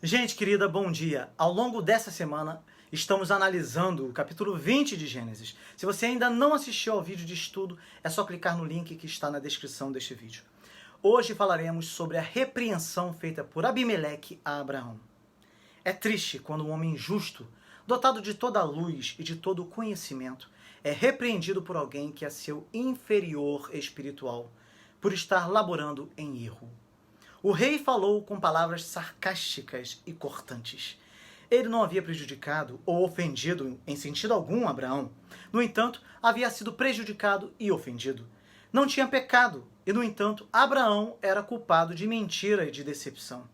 Gente querida, bom dia! Ao longo dessa semana, estamos analisando o capítulo 20 de Gênesis. Se você ainda não assistiu ao vídeo de estudo, é só clicar no link que está na descrição deste vídeo. Hoje falaremos sobre a repreensão feita por Abimeleque a Abraão. É triste quando um homem justo, dotado de toda a luz e de todo o conhecimento, é repreendido por alguém que é seu inferior espiritual, por estar laborando em erro. O rei falou com palavras sarcásticas e cortantes. Ele não havia prejudicado ou ofendido em sentido algum Abraão. No entanto, havia sido prejudicado e ofendido. Não tinha pecado e, no entanto, Abraão era culpado de mentira e de decepção.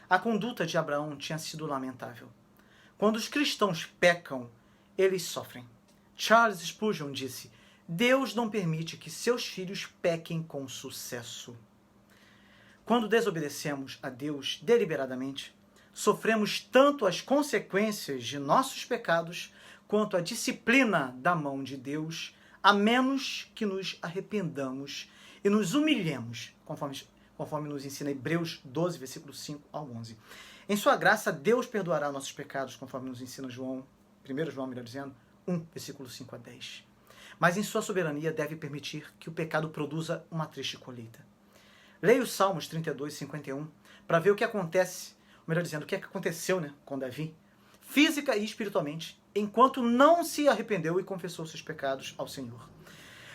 A conduta de Abraão tinha sido lamentável. Quando os cristãos pecam, eles sofrem. Charles Spurgeon disse: Deus não permite que seus filhos pequem com sucesso. Quando desobedecemos a Deus deliberadamente, sofremos tanto as consequências de nossos pecados quanto a disciplina da mão de Deus, a menos que nos arrependamos e nos humilhemos, conforme nos ensina Hebreus 12, versículos 5 ao 11. Em sua graça, Deus perdoará nossos pecados, conforme nos ensina 1 João, melhor dizendo, 1, versículos 5 a 10. Mas em sua soberania deve permitir que o pecado produza uma triste colheita. Leia os Salmos 32 e 51 para ver o que acontece, melhor dizendo, o que aconteceu com Davi, física e espiritualmente, enquanto não se arrependeu e confessou seus pecados ao Senhor.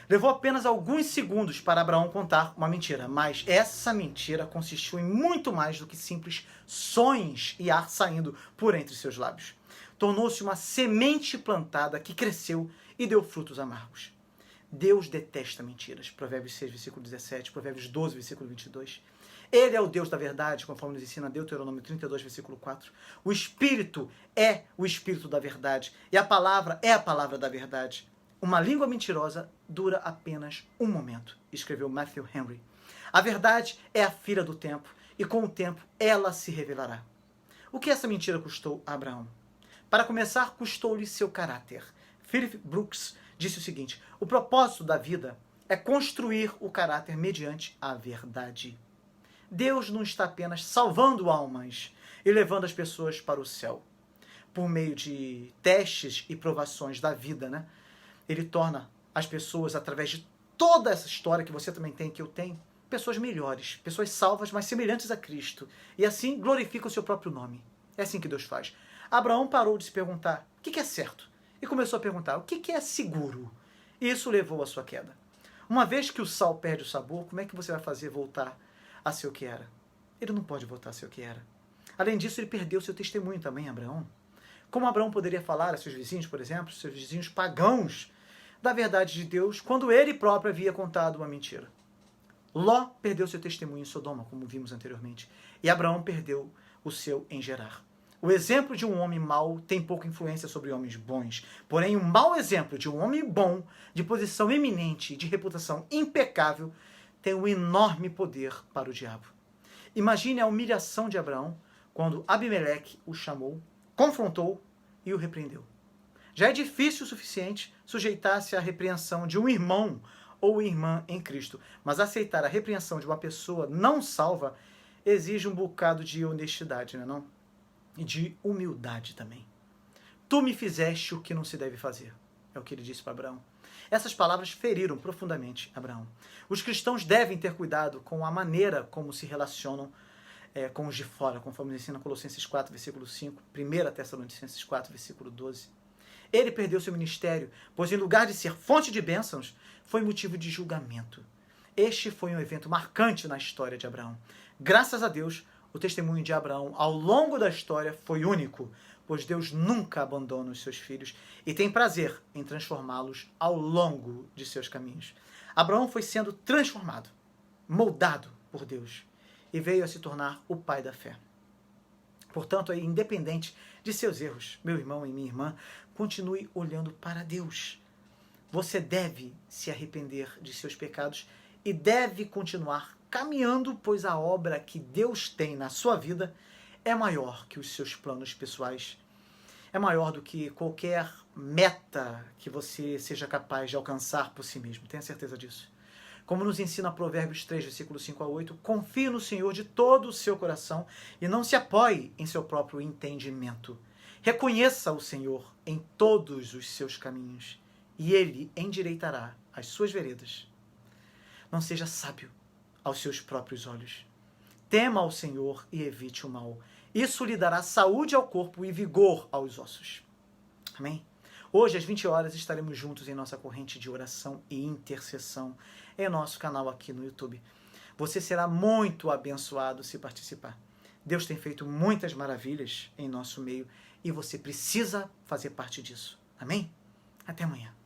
Levou apenas alguns segundos para Abraão contar uma mentira, mas essa mentira consistiu em muito mais do que simples sons e ar saindo por entre seus lábios. Tornou-se uma semente plantada que cresceu e deu frutos amargos. Deus detesta mentiras. Provérbios 6, versículo 17, Provérbios 12, versículo 22. Ele é o Deus da verdade, conforme nos ensina Deuteronômio 32, versículo 4. O Espírito é o Espírito da verdade, e a palavra é a palavra da verdade. Uma língua mentirosa dura apenas um momento, escreveu Matthew Henry. A verdade é a filha do tempo, e com o tempo ela se revelará. O que essa mentira custou a Abraão? Para começar, custou-lhe seu caráter. Philip Brooks disse o seguinte: o propósito da vida é construir o caráter mediante a verdade. Deus não está apenas salvando almas e levando as pessoas para o céu. Por meio de testes e provações da vida, Ele torna as pessoas, através de toda essa história que você também tem, que eu tenho, pessoas melhores, pessoas salvas, mas semelhantes a Cristo. E assim glorifica o seu próprio nome. É assim que Deus faz. Abraão parou de se perguntar o que é certo e começou a perguntar o que é seguro. Isso levou à sua queda. Uma vez que o sal perde o sabor, como é que você vai fazer voltar a ser o que era? Ele não pode voltar a ser o que era. Além disso, ele perdeu seu testemunho também, Abraão. Como Abraão poderia falar a seus vizinhos, por exemplo, seus vizinhos pagãos, da verdade de Deus, quando ele próprio havia contado uma mentira? Ló perdeu seu testemunho em Sodoma, como vimos anteriormente, e Abraão perdeu o seu em Gerar. O exemplo de um homem mau tem pouca influência sobre homens bons. Porém, o mau exemplo de um homem bom, de posição eminente, de reputação impecável, tem um enorme poder para o diabo. Imagine a humilhação de Abraão quando Abimeleque o chamou, confrontou e o repreendeu. Já é difícil o suficiente sujeitar-se à repreensão de um irmão ou irmã em Cristo, mas aceitar a repreensão de uma pessoa não salva exige um bocado de honestidade, não é não? E de humildade também. Tu me fizeste o que não se deve fazer, é o que ele disse para Abraão. Essas palavras feriram profundamente Abraão. Os cristãos devem ter cuidado com a maneira como se relacionam com os de fora, conforme ensina Colossenses 4, versículo 5, 1 Tessalonicenses 4, versículo 12. Ele perdeu seu ministério, pois em lugar de ser fonte de bênçãos, foi motivo de julgamento. Este foi um evento marcante na história de Abraão. Graças a Deus, o testemunho de Abraão ao longo da história foi único, pois Deus nunca abandona os seus filhos e tem prazer em transformá-los ao longo de seus caminhos. Abraão foi sendo transformado, moldado por Deus e veio a se tornar o pai da fé. Portanto, independente de seus erros, meu irmão e minha irmã, continue olhando para Deus. Você deve se arrepender de seus pecados e deve continuar caminhando, pois a obra que Deus tem na sua vida é maior que os seus planos pessoais. É maior do que qualquer meta que você seja capaz de alcançar por si mesmo. Tenha certeza disso. Como nos ensina Provérbios 3, versículo 5 a 8, confie no Senhor de todo o seu coração e não se apoie em seu próprio entendimento. Reconheça o Senhor em todos os seus caminhos e Ele endireitará as suas veredas. Não seja sábio aos seus próprios olhos. Tema ao Senhor e evite o mal. Isso lhe dará saúde ao corpo e vigor aos ossos. Amém? Hoje, às 20 horas, estaremos juntos em nossa corrente de oração e intercessão em nosso canal aqui no YouTube. Você será muito abençoado se participar. Deus tem feito muitas maravilhas em nosso meio e você precisa fazer parte disso. Amém? Até amanhã.